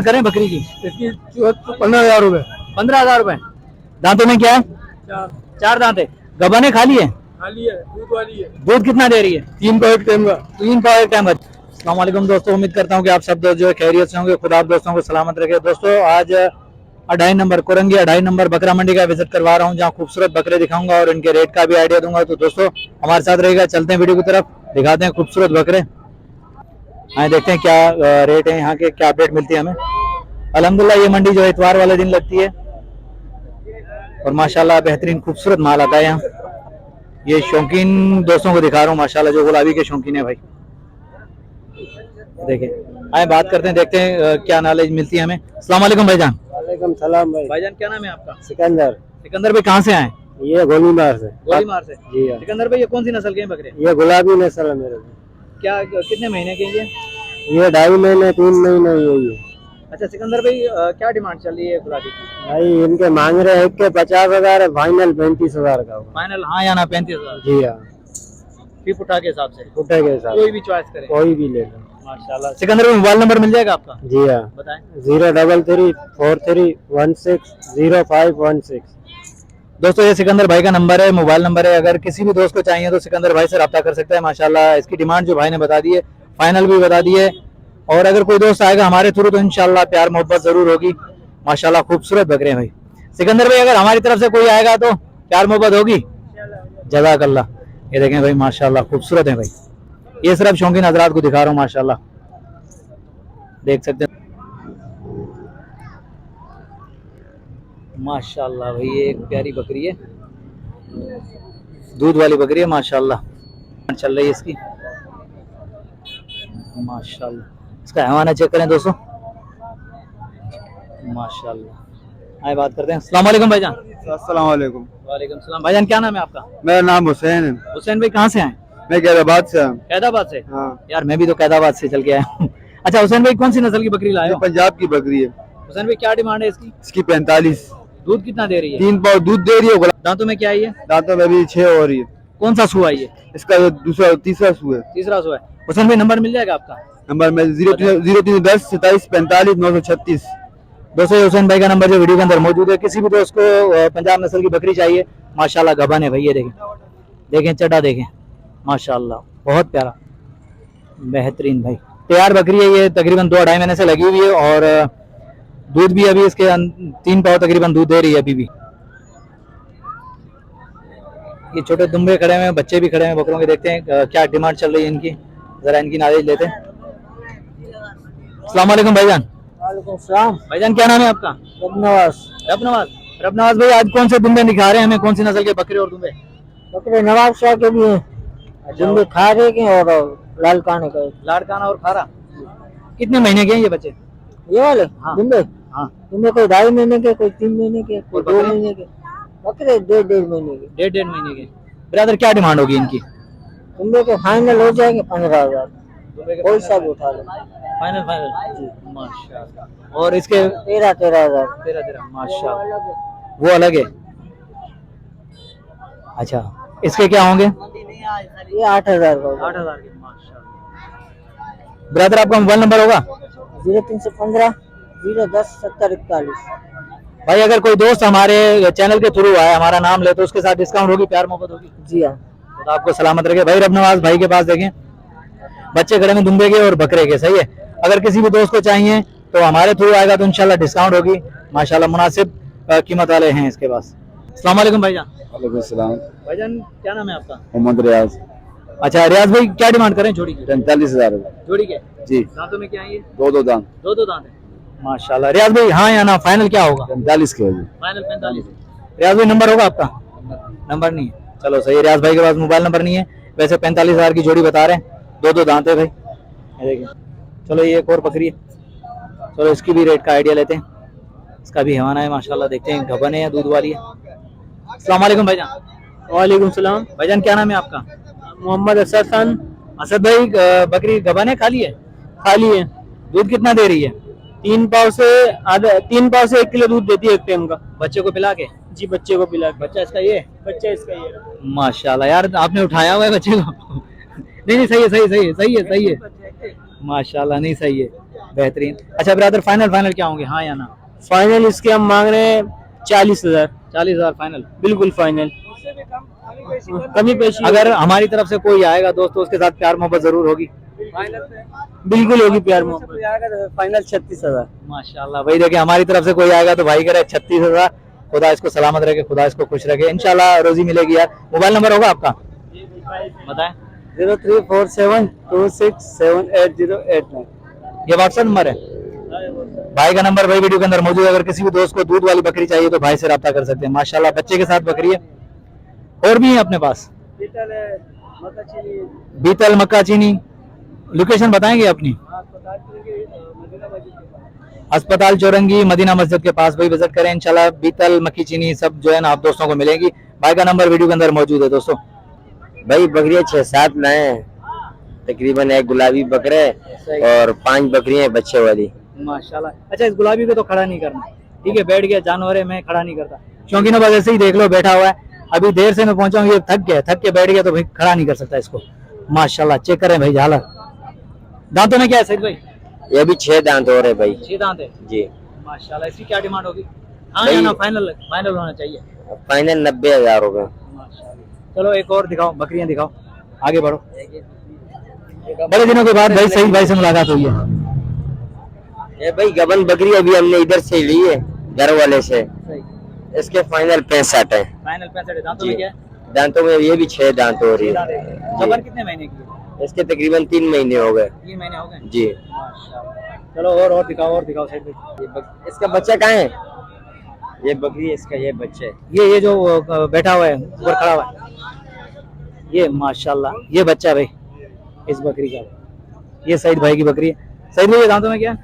करें बकरी की? इसकी 15,000 रुपए। 15,000 रुपए। दांतों में क्या है? चार दांत है। गबने खाली है? खाली है, दूध वाली है। दूध कितना दे रही है? 3 पाव एक टाइम का। 3 पाव एक टाइम। अस्सलाम वालेकुम दोस्तों, उम्मीद करता हूँ कि आप सब दोस्त जो है खैरियत से होंगे। खुदा आप दोस्तों को सलामत रखे। दोस्तों आज 2.5 नंबर कोरंगी 2.5 नंबर बकरा मंडी का विजिट करवा रहा हूँ, जहाँ खूबसूरत बकरे दिखाऊंगा और इनके रेट का भी आइडिया दूंगा। तो दोस्तों हमारे साथ रहेगा, चलते हैं वीडियो की तरफ, दिखाते हैं खूबसूरत बकरे। आए देखते हैं क्या रेट है यहाँ के, क्या अपडेट मिलती है हमें। अल्हम्दुलिल्लाह ये मंडी जो है इतवार वाले दिन लगती है और माशाल्लाह बेहतरीन खूबसूरत माल आता है यहाँ। ये शौकीन दोस्तों को दिखा रहा हूँ माशाल्लाह, जो गुलाबी के शौकीन है भाई। देखें, आए बात करते हैं, देखते हैं क्या नॉलेज मिलती है हमें। अस्सलाम वालेकुम भाईजान। वालेकुम सलाम भाई। भाईजान क्या नाम है आपका? सिकंदर। सिकंदर भाई कहाँ से आए? ये गोलीमार से। गोलीमार से। जी हाँ। सिकंदर भाई ये कौन सी नस्ल के हैं बकरे? ये गुलाबी नस्ल है मेरे को। क्या कितने महीने के हैं ये 2.5 महीने 3 महीने यही है। अच्छा सिकंदर भाई क्या डिमांड चल रही है गुलाबी की? भाई इनके मांग रहे हैं के 50,000 है, फाइनल 35,000 का होगा। फाइनल हाँ या ना? 35,000। जी हाँ, फी पुटा के हिसाब से फुटे के साथ कोई भी चॉइस करे, कोई भी ले लो। माशाल्लाह। सिकंदर भाई मोबाइल नंबर मिल जाएगा आपका? जी हाँ, बताएं। 03343160516। दोस्तों ये सिकंदर भाई का नंबर है, मोबाइल नंबर है। अगर किसी भी दोस्त को चाहिए तो सिकंदर भाई से रब्ता कर सकता है। माशाल्लाह इसकी डिमांड जो भाई ने बता दी है, फाइनल भी बता दी है। और अगर कोई दोस्त आएगा हमारे थ्रू तो इंशाल्लाह प्यार मोहब्बत जरूर होगी। माशाल्लाह खूबसूरत बकरे हैं भाई। सिकंदर भाई अगर हमारी तरफ से कोई आएगा तो प्यार मोहब्बत होगी। जज़ाकल्लाह। ये देखें भाई माशाल्लाह खूबसूरत है भाई। ये सिर्फ शौकीन हजरात को दिखा रहा हूँ माशाल्लाह, देख सकते हैं माशाल्लाह भाई। ये एक प्यारी बकरी है, दूध वाली बकरी है माशाल्लाह। चल रही है इसकी माशाल्लाह। इसका हवाना चेक करें दोस्तों माशाल्लाह। आए बात करते हैं। अस्सलाम वालेकुम भाईजान। अस्सलाम वालेकुम। वालेकुम सलाम। भाईजान क्या नाम है आपका? मेरा नाम हुसैन है। हुसैन भाई कहाँ से आए? मैं कैदाबाद से हूँ। कैदाबाद से? हाँ। यार मैं भी तो कैदाबाद से चल के आया हूँ। अच्छा हुसैन भाई कौन सी नस्ल की बकरी लाए हो? पंजाब की बकरी है। हुसैन भाई क्या डिमांड है इसकी? इसकी 45। दूध कितना दे रही है? 3 पाव दूध दे रही है। दांतों में क्या है ये? दांतों में भी 6 हो रही है। कौन सा सू आई है? इसका दूसरा तीसरा सू है। तीसरा सू है। हुसैन भाई नंबर मिल जाएगा आपका? नंबर में 0310 27 45 936। दोस्तों हुसैन भाई का नंबर जो वीडियो के अंदर मौजूद है। किसी भी दोस्त को पंजाब नस्ल की बकरी चाहिए, माशाल्लाह गबन है भाई। ये देखें, देखें चड्डा देखें माशाल्लाह, बहुत प्यारा बेहतरीन भाई। तैयार बकरी है ये, तकरीबन 2-2.5 महीने से लगी हुई है और दूध भी अभी इसके 3 पाव तकरीबन दूध दे रही है अभी भी। ये छोटे दुम्बे खड़े हुए हैं, बच्चे भी खड़े हैं बकरों के। देखते हैं क्या डिमांड चल रही है इनकी, जरा इनकी नॉलेज लेते हैं। अस्सलाम वालेकुम भाईजान। वालेकुम सलाम। भाईजान क्या नाम है आपका? रबनवाज। रबनवाज। रबनवाज भाई आज कौन से दुम्बे दिखा रहे हैं हमें? कौन सी नस्ल के बकरे और दुम्बे? बकरे नवाब शाह के भी हैं, दुम्बे खारे के और लाल काने के। लाड़काना और खारा। कितने महीने के हैं ये बच्चे? ये वाले हाँ। दुम्बे? हाँ। दुम्बे कोई 2.5 महीने के, कोई 3 महीने के, कोई 2 बकरे? महीने के। बकरे 1.5 महीने के। 1.5 महीने के। ब्रदर क्या डिमांड होगी इनकी? दुम्बे के फाइनल हो जाएंगे 15,000। कोई सा भी उठा लो। फाइनल फाइनल माशाल्लाह। और इसके 13,000। 13 माशाल्लाह। वो अलग है। अच्छा इसके क्या होंगे? ये 8,000 का। 8,000 के माशाल्लाह। ब्रदर आपका मोबाइल नंबर होगा? 0315 010 70 41। भाई अगर कोई दोस्त हमारे चैनल के थ्रू आए, हमारा नाम ले, तो उसके साथ डिस्काउंट होगी, प्यार मोहब्बत होगी? जी हाँ। तो आपको सलामत रखे भाई। रबनवाज भाई के पास देखें बच्चे खड़े में दुम्बे के और बकरे के, सही है। अगर किसी भी दोस्त को चाहिए तो हमारे थ्रू आएगा तो इंशाल्लाह डिस्काउंट होगी। माशाल्लाह मुनासिब कीमत वाले हैं इसके पास। अस्सलाम वालेकुम भाईजान। वालेकुम सलाम। भाईजान क्या नाम है आपका? मोहम्मद रियाज। अच्छा रियाज भाई क्या डिमांड करें जोड़ी की? 45,000 जोड़ी के? जी। दांतों में क्या है ये? 2 दांत। 2 दांत है माशाल्लाह। रियाज भाई हाँ या ना? फाइनल क्या होगा? 45 के होगी। फाइनल 45। रियाज भाई नंबर होगा आपका? नंबर नहीं है, चलो सही है। रियाज भाई के पास मोबाइल नंबर नहीं है। वैसे 45,000 की जोड़ी बता रहे हैं, 2 दांत है भाई। देखिए चलो ये एक और बकरी है, चलो इसकी भी रेट का आइडिया लेते हैं। इसका भी हवाना है माशाल्लाह, देखते हैं गबन है या दूध वाली है। अस्सलाम वालेकुम भाईजान। वालेकुम सलाम। भाईजान क्या नाम है आपका? मोहम्मद असद खान। असद भाई बकरी गबन है खाली है? खाली है। दूध कितना दे रही है? 3 पाव से 1 किलो दूध देती है एक टाइम का। बच्चे को पिला के? जी बच्चे को पिला के। बच्चा इसका ये? बच्चा इसका ये। माशाल्लाह यार आपने उठाया हुआ है बच्चे को। नहीं नहीं सही है, सही है, सही है, सही है, सही है माशाल्लाह। नहीं सही है, बेहतरीन। अच्छा ब्रदर, फाइनल फाइनल क्या होंगे, हाँ या ना? फाइनल इसके हम मांग रहे हैं 40,000। 40,000 फाइनल? बिल्कुल फाइनल। कमी पेशी अगर हमारी तरफ से कोई आएगा दोस्तों, उसके साथ प्यार मोहब्बत जरूर होगी? बिल्कुल होगी प्यार मोहब्बत। फाइनल 36,000। माशाल्लाह भाई, देखिए हमारी तरफ से कोई आएगा तो भाई कह रहे 36,000। खुदा इसको सलामत रखे, खुदा इसको खुश रखे, इंशाल्लाह रोजी मिलेगी यार। मोबाइल नंबर होगा आपका, बताएं। 0347267808। ये व्हाट्सएप नंबर है भाई का नंबर भाई वीडियो के अंदर मौजूद है। अगर किसी भी दोस्त को दूध वाली बकरी चाहिए तो भाई से रब्ता कर सकते हैं। माशाल्लाह बच्चे के साथ बकरी है। और भी है अपने पास? बीतल, मक्का चीनी। लोकेशन बताएंगे अपनी? अस्पताल चौरंगी मदीना मस्जिद के पास भाई विजिट करें इंशाल्लाह। बीतल, मक्की चीनी सब जो है ना आप दोस्तों को मिलेगी। भाई का नंबर वीडियो के अंदर मौजूद है दोस्तों। भाई बकरियां 6-7 लाए हैं, तकरीबन एक गुलाबी बकरे और 5 बकरियां बच्चे वाली। माशाल्लाह। अच्छा, इस गुलाबी को तो खड़ा नहीं करना, ठीक है? बैठ गया जानवर है, मैं खड़ा नहीं करता। शौकीनों बस ऐसे ही देख लो, बैठा हुआ है। अभी देर से मैं पहुंचा हूँ, ये थक के बैठ गया तो भाई खड़ा नहीं कर सकता इसको। माशाल्लाह, चेक करें भाई झालर। दांतों में क्या है सईद भाई? ये भी 6 दांत और है भाई। 6 दांत है जी। माशाल्लाह। इसकी क्या डिमांड होगी, हाँ या ना? फाइनल फाइनल होना चाहिए। फाइनल 90,000 रुपए। माशाल्लाह। चलो एक और दिखाओ, बकरियां दिखाओ, आगे बढ़ो। बड़े दिनों के बाद भाई सईद भाई से मुलाकात हुई है। ये भाई गबन बकरी अभी हमने इधर से ली है, घर वाले से। इसके फाइनल 65 है। फाइनल 65 है। दांतों में क्या है? दांतों में ये भी 6 दांत हो रही है। जबर कितने महीने की है? इसके तकरीबन 3 महीने हो गए। 3 महीने हो गए जी। माशाल्लाह। चलो और दिखाओ सईद भाई। इसका बच्चा कहाँ है? ये बकरी इसका ये बच्चा है। ये जो बैठा हुआ है, ऊपर खड़ा हुआ है, ये माशाल्लाह ये बच्चा भाई इस बकरी का। ये सईद भाई की बकरी है। सईद भाई ये दांतों में क्या है?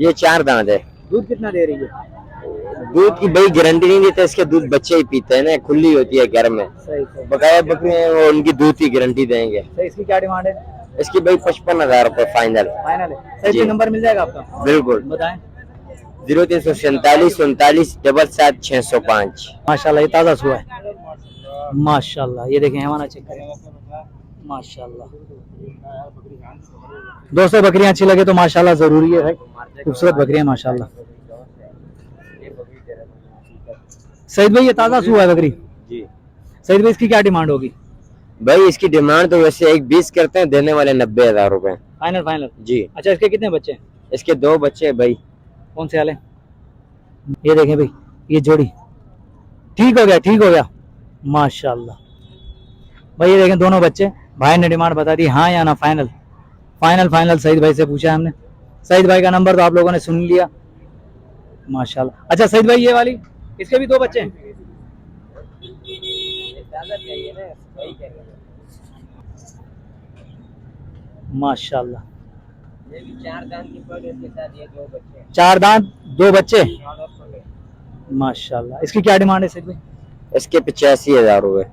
ये 4 दांत है। दूध कितना दे रही है? दूध की भाई गारंटी नहीं देते, इसके दूध बच्चे ही पीते हैं ना, खुली होती है घर में। सही सही। बकाया बकरी है वो, उनकी दूध की गारंटी देंगे। सही। इसकी क्या डिमांड है? इसकी भाई 55,000 रुपए फाइनल। फाइनल है। सही जी। पे नंबर मिल जाएगा आपका? बिल्कुल। बताएं। 0347 39 77 605। माशाल्लाह ये ताजा सुआ है। माशाल्लाह ये देखें, हैवाना चेक करें। माशाल्लाह दोस्तों, बकरियां अच्छी लगे तो माशाल्लाह जरूरी है भाई। खूबसूरत बकरियां माशाल्लाह। सईद भाई ये ताजा सुआ है बकरी? जी। सईद भाई इसकी क्या डिमांड होगी? भाई इसकी डिमांड तो वैसे 1,20 करते हैं, देने वाले 90,000 रुपए। Final final? जी। अच्छा, इसके कितने बच्चे हैं? इसके 2 बच्चे हैं भाई। कौन से वाले? ये देखें भाई, ये जोड़ी ठीक हो गया माशाल्लाह भाई। ये देखें दोनों बच्चे। भाई ने डिमांड बता दी, हाँ या ना? फाइनल फाइनल सईद भाई से पूछा हमने। सईद भाई का नंबर तो आप लोगों ने सुन लिया माशाल्लाह। अच्छा सईद भाई ये वाली, इसके भी 2 बच्चे हैं? माशाल्लाह। ये भी 4 दांत की पड़, इसके साथ ये 2 बच्चे। 4 दांत 2 बच्चे माशाल्लाह। इसकी क्या डिमांड है सईद भाई? इसके 85,000 रुपए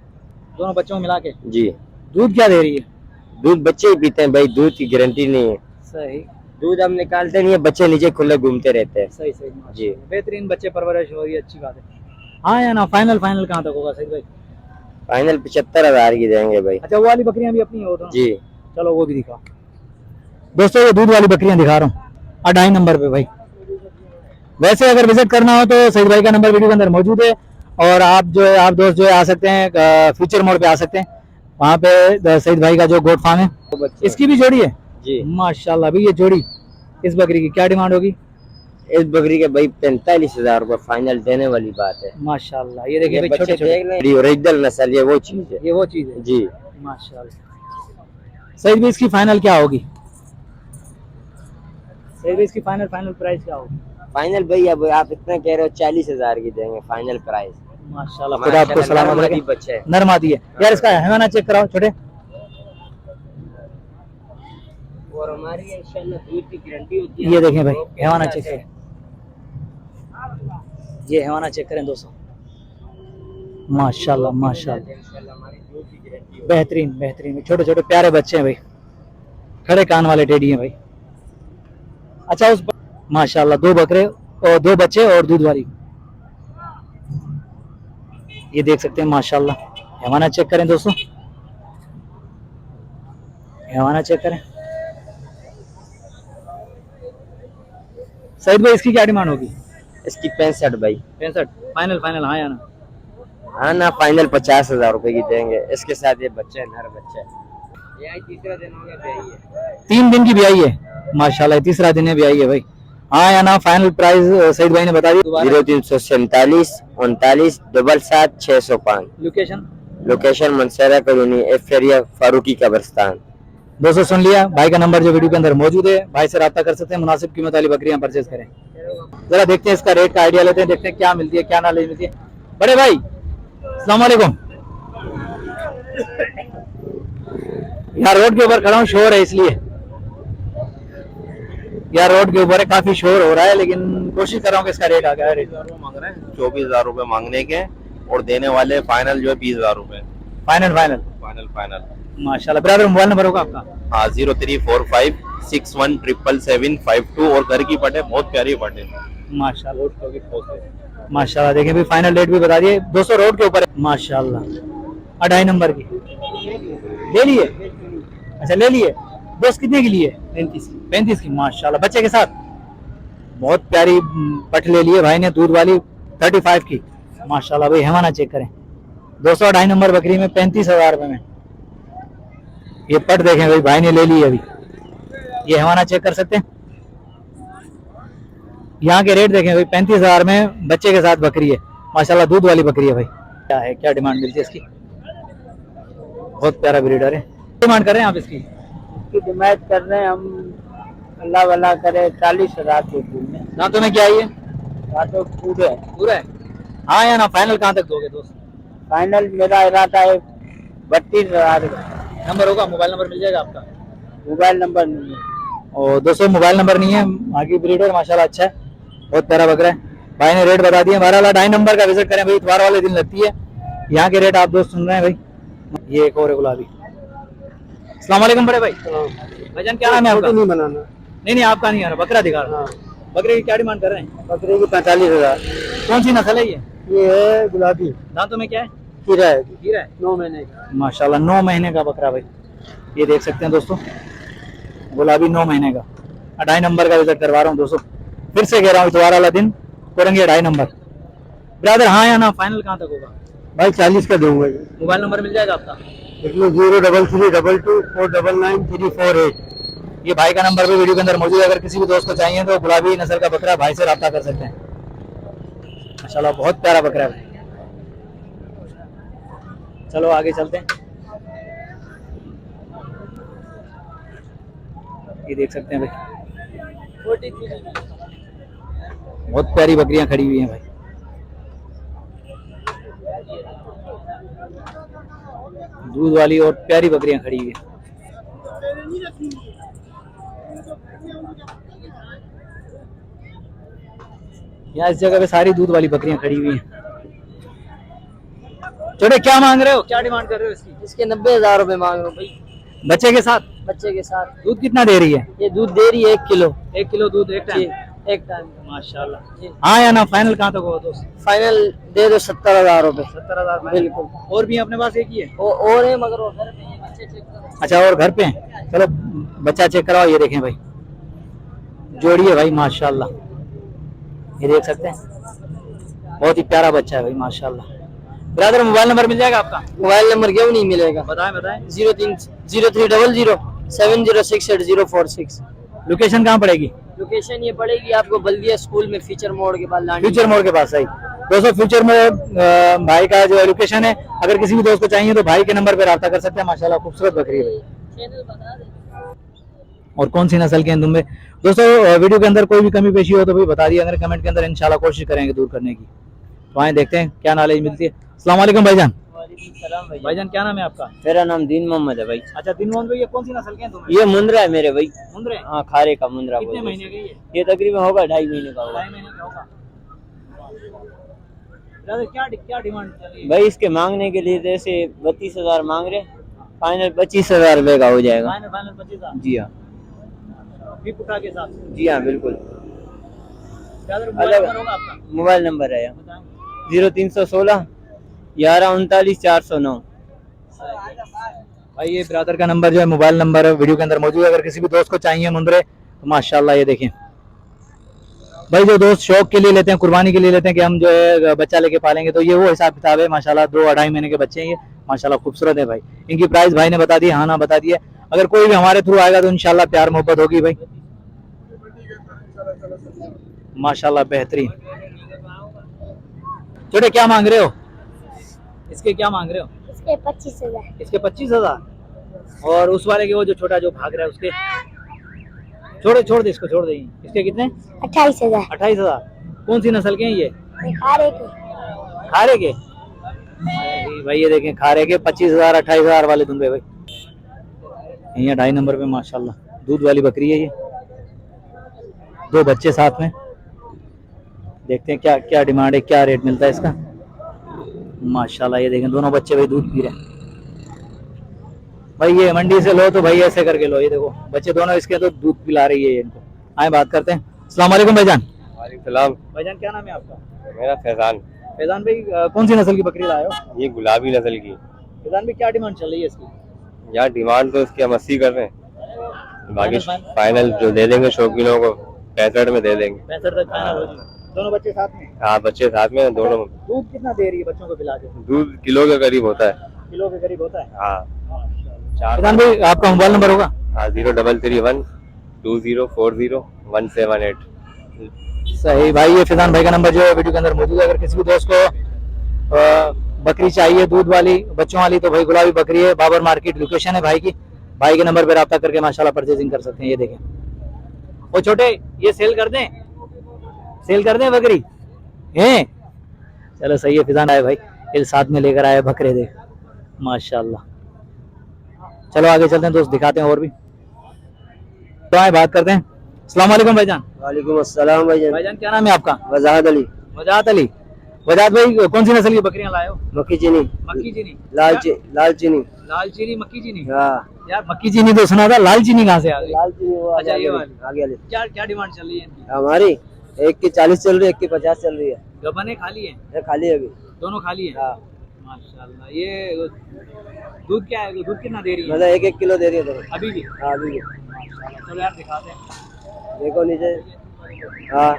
दोनों बच्चों को मिला के। जी। दूध क्या दे रही है? दूध बच्चे ही पीते हैं भाई, दूध की गारंटी नहीं है। सही। दूध हम निकालते नहीं है, बच्चे नीचे खुले घूमते रहते हैं। सही जी। बेहतरीन बच्चे परवरिश हो रही है, अच्छी बात है। हाँ या ना? फाइनल कहाँ तक होगा सईद भाई? फाइनल 75,000 की देंगे भाई। अच्छा, वो वाली बकरियां भी अपनी हो तो? जी। चलो वो भी दिखा दोस्तों। ये दूध वाली बकरियां दिखा रहा हूँ 2.5 नंबर पे भाई। वैसे अगर विजिट करना हो तो सईद भाई का नंबर वीडियो के अंदर मौजूद है। और आप दोस्त जो है आ सकते हैं, फ्यूचर मोड पे आ सकते हैं। वहाँ पे सईद भाई का जो गोट फार्म है, इसकी भी जोड़ी है जी। माशाल्लाह। भाई ये जोड़ी इस बकरी की क्या डिमांड होगी? इस बकरी के भाई 45,000 रुपए फाइनल, देने वाली बात है। माशाल्लाह। ये देखिए भाई, बच्चे छोटे देख लें, ओरिजिनल नस्ल ये वो चीज है। ये वो चीज है जी। माशाल्लाह। सईद भाई इसकी फाइनल क्या होगी? सईद भाई इसकी फाइनल प्राइस क्या होगी? फाइनल भाई अब आप इतना कह रहे हो, 40,000 की देंगे फाइनल प्राइस। माशाल्लाह, खुदा आपको सलामत रखे। बच्चे नरमादी है यार। इसका हैवाना चेक कराओ छोटे। और हमारी इंशाल्लाह दूध की गारंटी होती है। ये देखें भाई, हैवाना चेक करें। ये हैवाना चेक करें दोस्तों। माशाल्लाह बेहतरीन छोटे प्यारे बच्चे हैं भाई, खड़े कान वाले टेडी हैं भाई। अच्छा उस माशाल्लाह 2 बकरे और 2 बच्चे और दूध वाली, ये देख सकते हैं माशाल्लाह। हैवाना चेक करें दोस्तों, हैवाना चेक करें। सईद भाई इसकी क्या डिमांड होगी? इसकी 65 भाई। 65 फाइनल फाइनल, हाँ या ना? हाँ ना, फाइनल 50,000 रुपए की देंगे। इसके साथ ये बच्चे हैं, नर बच्चे हैं। ये आज तीसरा दिन हो गया ब्याई है। 3 दिन की ब्याई है माशाल्लाह, तीसरा दिन है ब्याई है भाई। हाँ या ना? फाइनल प्राइस सईद भाई ने बता दी। 0347 39 77 605। लोकेशन? लोकेशन मनसेरा कॉलोनी, एफेरिया, फारूकी कब्रिस्तान। दोस्तों सुन लिया, भाई का नंबर जो वीडियो के अंदर मौजूद है, भाई से रब्ता कर सकते हैं, मुनासिब कीमत वाली बकरियां परचेज करें। जरा देखते हैं इसका रेट का आइडिया लेते हैं, देखते हैं क्या मिलती है क्या ना मिलती है। बड़े भाई अस्सलाम वालेकुम। यार रोड के ऊपर खड़ा हूँ, शोर है इसलिए। यार रोड के ऊपर है, काफी शोर हो रहा है, लेकिन कोशिश कर रहा हूँ कि इसका रेट आ गया। रेट मांग रहे हैं 24,000 रुपए मांगने के, और देने वाले फाइनल जो है 20,000 रुपए। Final final final final. माशाल्लाह। ब्रदर मोबाइल नंबर होगा आपका? हाँ, 0345 61 777 52। और घर की पटे बहुत प्यारी पटे। माशाल्लाह माशाल्लाह। देखें भी फाइनल रेट भी बता दिए दोस्तों, रोड के ऊपर है माशाल्लाह। 2.5 नंबर की ले लिए? अच्छा ले लिए। दोस्त कितने की लिए? 35 की माशाल्लाह, बच्चे के साथ। बहुत प्यारी पट ले लिए भाई ने, दूध वाली 35 की माशाल्लाह भाई। हैवाना चेक करें दोस्तों, 2.5 नंबर बकरी में 35,000 रुपए में ये पट देखें भाई, भाई ने ले ली अभी। ये हैवाना चेक कर सकते हैं, यहाँ के रेट देखें भाई। 35,000 में बच्चे के साथ बकरी है माशाल्लाह, दूध वाली बकरी है भाई। क्या है, क्या डिमांड मिलती है इसकी? बहुत प्यारा ब्रीडर है। डिमांड कर रहे हैं आप इसकी? डिमांड कर रहे हैं हम, अल्लाह वाला करे 40,000 के फूल में। दांतों में क्या है ये? तो पूरे पूरा है? हाँ या ना? फाइनल कहाँ तक दोगे दोस्त? फाइनल मेरा इरादा है 32,000 का। नंबर होगा? मोबाइल नंबर मिल जाएगा आपका? मोबाइल नंबर नहीं है। और दोस्तों मोबाइल नंबर नहीं है, आगे ब्रीडर माशाल्लाह अच्छा है, बहुत प्यारा बकरा है। भाई ने रेट बता दिए। 2.5 नंबर का विजिट करें भाई, इतवार वाले दिन लगती है। यहाँ के रेट आप दोस्त सुन रहे हैं भाई। ये एक और है गुलाबी। अस्सलाम वालेकुम बड़े भाई। भाईजान क्या नाम है आपका? नहीं बनाना। नहीं आपका नहीं आ रहा, बकरा दिखा रहा। बकरे की क्या डिमांड कर रहे हैं? बकरे की 45,000। कौन सी नस्ल है ये? ये है गुलाबी। दांतों में क्या है? हीरा है। हीरा है? 9 महीने का माशाल्लाह 9 महीने का बकरा भाई, ये देख सकते हैं दोस्तों, गुलाबी 9 महीने का। 2.5 नंबर का विजिट करवा रहा हूँ दोस्तों, फिर से कह रहा हूँ इतवार वाला दिन करेंगे 2.5 नंबर। ब्रदर हाँ या ना? फाइनल कहाँ तक होगा? भाई 40 का दूंगा। मोबाइल नंबर मिल जाएगा आपका? 03322 499 348। ये भाई का नंबर भी वीडियो के अंदर मौजूद है, अगर किसी भी दोस्त को चाहिए तो गुलाबी नस्ल का बकरा भाई से रब्ता कर सकते हैं। माशाल्लाह बहुत प्यारा बकरा है। चलो आगे चलते हैं। ये देख सकते हैं भाई, बहुत प्यारी बकरियां खड़ी हुई हैं भाई। दूध वाली और प्यारी बकरियां खड़ी हुई है। यहाँ इस जगह पे सारी दूध वाली बकरियां खड़ी हुई हैं। छोटे क्या मांग रहे हो, क्या डिमांड कर रहे हो इसकी? इसके 90,000 रुपए मांग रहा हूँ भाई, बच्चे के साथ? बच्चे के साथ। दूध कितना दे रही है? ये दूध दे रही है 1 किलो। 1 किलो दूध एक टाइम? एक टाइम। माशाल्लाह। हाँ या ना? फाइनल कहाँ तक होगा दोस्त? फाइनल दे दो 70,000 रुपए। 70,000 बिल्कुल। और भी अपने पास एक ही है? और है मगर वो घर पे है, बच्चे चेक करो। अच्छा और घर पे हैं? चलो बच्चा चेक कराओ। ये देखें भाई, जोड़ी है भाई माशाल्लाह, ये देख सकते हैं, बहुत ही प्यारा बच्चा है भाई माशाल्लाह। ब्रदर मोबाइल नंबर मिल जाएगा आपका? मोबाइल नंबर क्यों नहीं मिलेगा? बताएं बताएं। 0300 7068 लोकेशन कहाँ पड़ेगी? लोकेशन ये पड़ेगी आपको बल्दिया स्कूल में, फ्यूचर मोड़ के पास। फ्यूचर मोड़ के पास। सही दोस्तों, फ्यूचर मोड़ भाई का जो लोकेशन है, अगर किसी भी दोस्त को चाहिए तो भाई के नंबर पे रब्ता कर सकते हैं। माशाल्लाह खूबसूरत बकरी है भाई। और कौन सी नस्ल के हैं दुम्बे दोस्तों? वीडियो के अंदर कोई भी कमी पेशी हो तो भाई बता दिए, अगर कमेंट के अंदर इंशाल्लाह कोशिश करेंगे दूर करने की। तो आए देखते हैं क्या नॉलेज मिलती है। अस्सलाम वालेकुम भाईजान। भाईजान क्या नाम है आपका? मेरा नाम दीन मोहम्मद है भाई। अच्छा दिन मोहन भाई, ये कौन सी नस्ल के हैं तुम्हें? ये मुंद्रा है मेरे भाई। मुंद्रे? हाँ, खारे का मुंद्रा। कितने महीने के ये तकरीबन होगा 2.5 महीने का होगा। 2.5 महीने का होगा। क्या क्या डिमांड चल रही है भाई इसके मांगने के लिए जैसे 32,000 मांग रहे, फाइनल 25,000 रुपए का हो जाएगा। फाइनल 25,000? जी हाँ। भी पुटा के साथ? जी हाँ बिल्कुल। मोबाइल नंबर होगा आपका? मोबाइल नंबर है 0316 11 39 409। भाई ये ब्रदर का नंबर जो है, मोबाइल नंबर वीडियो के अंदर मौजूद है, अगर किसी भी दोस्त को चाहिए मुंद्रे तो माशाल्लाह ये देखें, भाई जो दोस्त शौक के लिए लेते हैं, कुर्बानी के लिए लेते हैं कि हम जो है बच्चा लेके पालेंगे, तो ये वो हिसाब किताब है माशाल्लाह। 2-2.5 महीने के बच्चे हैं ये, माशाल्लाह खूबसूरत है भाई। इनकी प्राइस भाई ने बता दी, हाँ ना बता दिया। अगर कोई भी हमारे थ्रू आएगा तो इंशाल्लाह प्यार मोहब्बत होगी भाई, माशाल्लाह बेहतरीन। छोटे क्या मांग रहे हो? इसके क्या मांग रहे हो? इसके 25,000। इसके 25,000। और उस वाले के वो जो छोटा जो भाग रहा है उसके? छोड़ दे इसको, छोड़ दे। इसके कितने? 28,000। 28,000। कौन सी नस्ल के हैं ये? खारे के। खारे के भाई, ये देखें खारे के 25,000 28,000 वाले दुम्बे भाई। ये 2.5 नंबर पे माशाल्लाह दूध वाली बकरी है ये, 2 बच्चे साथ में। देखते हैं क्या क्या डिमांड है, क्या रेट मिलता है इसका। माशाल्लाह ये देखें दोनों बच्चे भाई दूध पी रहे हैं भाई। ये मंडी से लो तो भाई ऐसे करके लो, ये देखो बच्चे दोनों इसके तो दूध पिला रही है इनको। आए बात करते हैं। अस्सलाम वालेकुम भाईजान। वालेकुम। भाईजान क्या नाम है आपका? मेरा फैजान। फैजान भाई कौन सी नस्ल की बकरी लाए हो? ये गुलाबी नस्ल की। फैजान भाई क्या डिमांड चल रही है इसकी? यार डिमांड तो इसकी हम 80 कर रहे हैं, बाकी फाइनल? फाइनल जो दे देंगे शौकीनों को 65 में दे देंगे। 65 तक फाइनल हो जाए। दोनों बच्चे साथ में? हाँ बच्चे साथ में दोनों। दूध कितना दे रही है बच्चों को पिला के? दूध किलो के करीब होता है। किलो के करीब होता है। हाँ फैजान भाई आपका मोबाइल नंबर होगा? हाँ 0331 2040 178। सही भाई, ये फैजान भाई का नंबर जो है वीडियो के अंदर मौजूद है। अगर किसी भी दोस्त को बकरी चाहिए दूध वाली बच्चों वाली तो भाई गुलाबी बकरी है, बाबर मार्केट लोकेशन है भाई की। भाई के नंबर पे रब्ता करके माशाल्लाह परचेजिंग कर सकते हैं। ये देखें वो छोटे, ये सेल कर दें बकरी हैं? चलो सही है। फैजान आए भाई, ये साथ में लेकर आए बकरे, देख माशाल्लाह। चलो आगे चलते हैं दोस्त, दिखाते हैं और भी। तो आए बात करते हैं। अस्सलाम वालेकुम भाईजान। वालेकुम अस्सलाम भाईजान। भाईजान क्या नाम है आपका? वजाहत अली। वजाहत अली। वजाहत भाई कौन सी नस्ल की बकरियां लाए हो? मक्की चीनी। मक्की चीनी, लाल चीनी। लाल चीनी, मक्की चीनी। हाँ यार मक्की चीनी तो सुना था, लाल चीनी कहाँ से आ गई? लाल चीनी वो अच्छा ये वाली। आगे वाली। क्या क्या डिमांड चल रही है इनकी? हमारी एक की 40 चल रही है, एक की 50 चल रही है। गबने खाली है? ये खाली है अभी। दोनों खाली है? हाँ माशाल्लाह। ये दूध क्या है, दूध कितना दे रही है? मतलब 1-1 किलो दे रही है दोनों। अभी भी? हाँ अभी भी। चलो यार दिखाते हैं। देखो नीचे। हाँ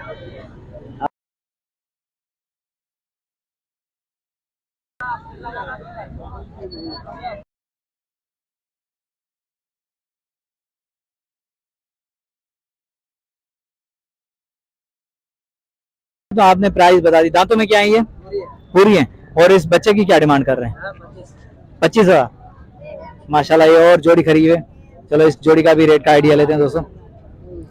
तो आपने प्राइस बता दी। दांतों में क्या है ये? पूरी है। और इस बच्चे की क्या डिमांड कर रहे हैं? 25,000। माशाल्लाह ये और जोड़ी खरीद है। चलो इस जोड़ी का भी रेट का आइडिया लेते हैं दोस्तों।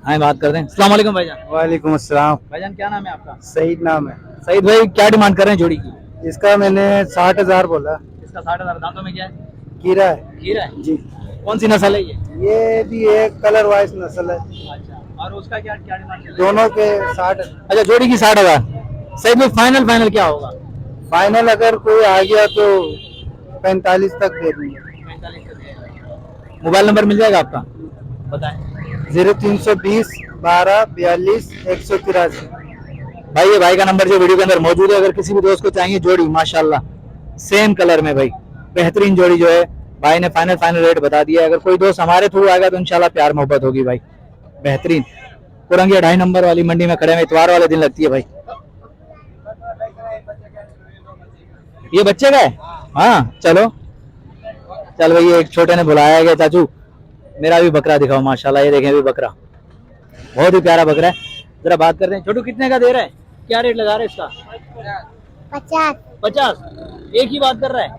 आए बात करते हैं। अस्सलाम वालेकुम भाईजान। वालेकुम अस्सलाम। भाईजान क्या नाम है आपका? सईद नाम है। सईद भाई क्या डिमांड कर रहे हैं जोड़ी की? इसका मैंने 60,000 बोला। इसका 60,000। दांतों में क्या है? कीरा है खीरा है। जी। कौन सी नस्ल है ये? ये भी एक कलर वाइज नस्ल है। अच्छा, और उसका क्या क्या डिमांड चल रही है? दोनों के 60। अच्छा जोड़ी की 60,000। सईद भाई फाइनल क्या होगा? फाइनल अगर कोई आ गया तो 45 तक दे देंगे। 45 तक। मोबाइल नंबर मिल जाएगा आपका? बताएं। 0320 12 42 183। भाई ये भाई का नंबर जो वीडियो के अंदर मौजूद है। अगर किसी भी दोस्त को चाहिए जोड़ी माशाल्लाह सेम कलर में भाई बेहतरीन जोड़ी जो है भाई ने फाइनल रेट बता दिया है। अगर कोई दोस्त हमारे थ्रू आएगा तो इंशाल्लाह प्यार मोहब्बत होगी भाई बेहतरीन। कुरंगी 2.5 नंबर वाली मंडी में खड़े हैं, इतवार वाले दिन लगती है भाई। ये बच्चे का है? हाँ चलो चल भाई। एक छोटे ने बुलाया गया, चाचू मेरा भी बकरा दिखाओ। माशाल्लाह ये देखें भी बकरा बहुत ही प्यारा बकरा है। जरा बात करते हैं। छोटू कितने का दे रहा है? क्या रेट लगा रहे हैं इसका? 50। एक ही बात कर रहा है?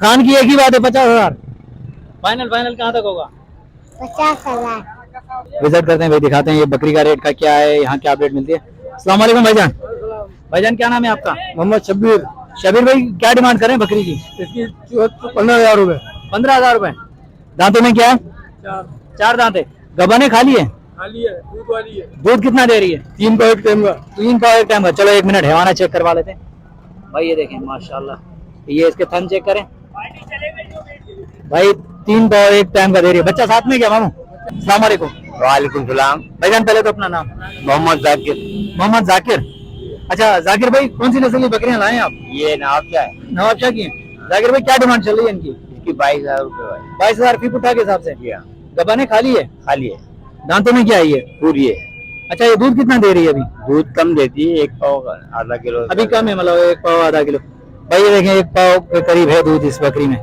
खान की एक ही बात है 50,000। फाइनल कहाँ तक होगा? 50,000। विजिट करते हैं भाई, दिखाते हैं ये बकरी का रेट का क्या है, यहाँ क्या अपडेट मिलती है। अस्सलाम वालेकुम भाईजान। भाईजान क्या नाम है आपका? मोहम्मद शब्बीर। शबीर भाई क्या डिमांड करें बकरी की? इसकी 15,000 रुपए। 15,000 रुपए। दांतों में क्या है? 4 दांत है। गबने खाली है? खाली है, दूध वाली है। दूध कितना दे रही है? 3 का 1 टाइम का। 3 का 1 टाइम का। चलो 1 मिनट हैवाना चेक करवा लेते हैं भाई। ये देखें माशाल्लाह। ये इसके थन चेक करें भाई। 3 का 1 टाइम का दे रही है। बच्चा साथ में क्या मामू? अस्सलाम वालेकुम। वालेकुम सलाम। भाईजान पहले तो अपना नाम? मोहम्मद जाकिर। मोहम्मद जाकिर। अच्छा जाकिर भाई कौन सी नस्ल की बकरियां लाए हैं आप? ये नाम क्या है? नवाब शाह की हैं। जाकिर भाई क्या डिमांड चल रही है इनकी? इसकी 22,000 रुपए। 22,000 फी पुठा के हिसाब से। भाई गबाने खाली है? खाली है, दांतों में क्या है ये? पूरी है। अच्छा, ये दूध कितना दे रही है अभी? दूध कम देती है, 1 पाव का आधा किलो। अभी कम है, मतलब 1 पाव आधा किलो। भाई ये देखें 1 पाव के करीब है दूध इस बकरी में,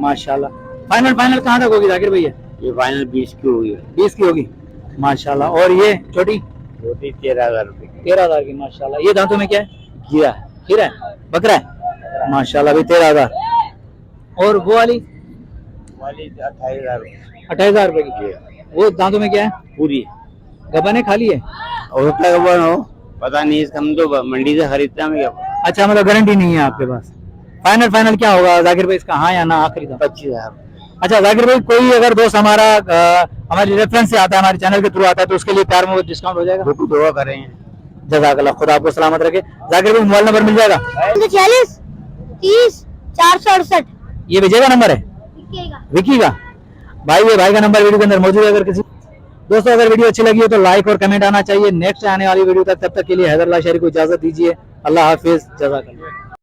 माशाल्लाह। फाइनल कहाँ तक होगी जाकिर भैया? ये फाइनल 20 की होगी। 20 की होगी, माशाल्लाह। और ये छोटी? छोटी 13,000 रुपए की। 13,000 की, माशाल्लाह। ये दांतों में क्या है? गिरा खीरा है, बकरा है, माशाल्लाह। अभी 13,000। और वो वाली? वाली 28,000 रुपए 28,000 रुपए की। वो दांतों में क्या है? पूरी। गबन है, खाली है? और तकरीबन हो पता नहीं, इसका हम तो मंडी से खरीदते हैं, हमें क्या पता। अच्छा, मतलब गारंटी नहीं है आपके पास। फाइनल क्या होगा जाकिर भाई इसका, हाँ या ना, आखिरी दाम? 25,000। अच्छा जाकिर भाई, कोई अगर दोस्त हमारा हमारे रेफरेंस से आता है, हमारे चैनल के थ्रू आता है, तो उसके लिए प्यार में डिस्काउंट हो जाएगा? बिल्कुल दुआ करेंगे। जज़ाकल्लाह, खुदा आपको सलामत रखे। जाकिर भाई मोबाइल नंबर मिल जाएगा? 40 30 468। ये भेजेगा नंबर है विकी का? भाई ये भाई का नंबर वीडियो के अंदर मौजूद है। अगर किसी दोस्तों अगर वीडियो अच्छी लगी हो तो लाइक और कमेंट आना चाहिए। नेक्स्ट आने वाली वीडियो तक, तब तक के लिए हैदर लाशारी को इजाजत दीजिए। अल्लाह हाफिज, जज़ाकल्लाह।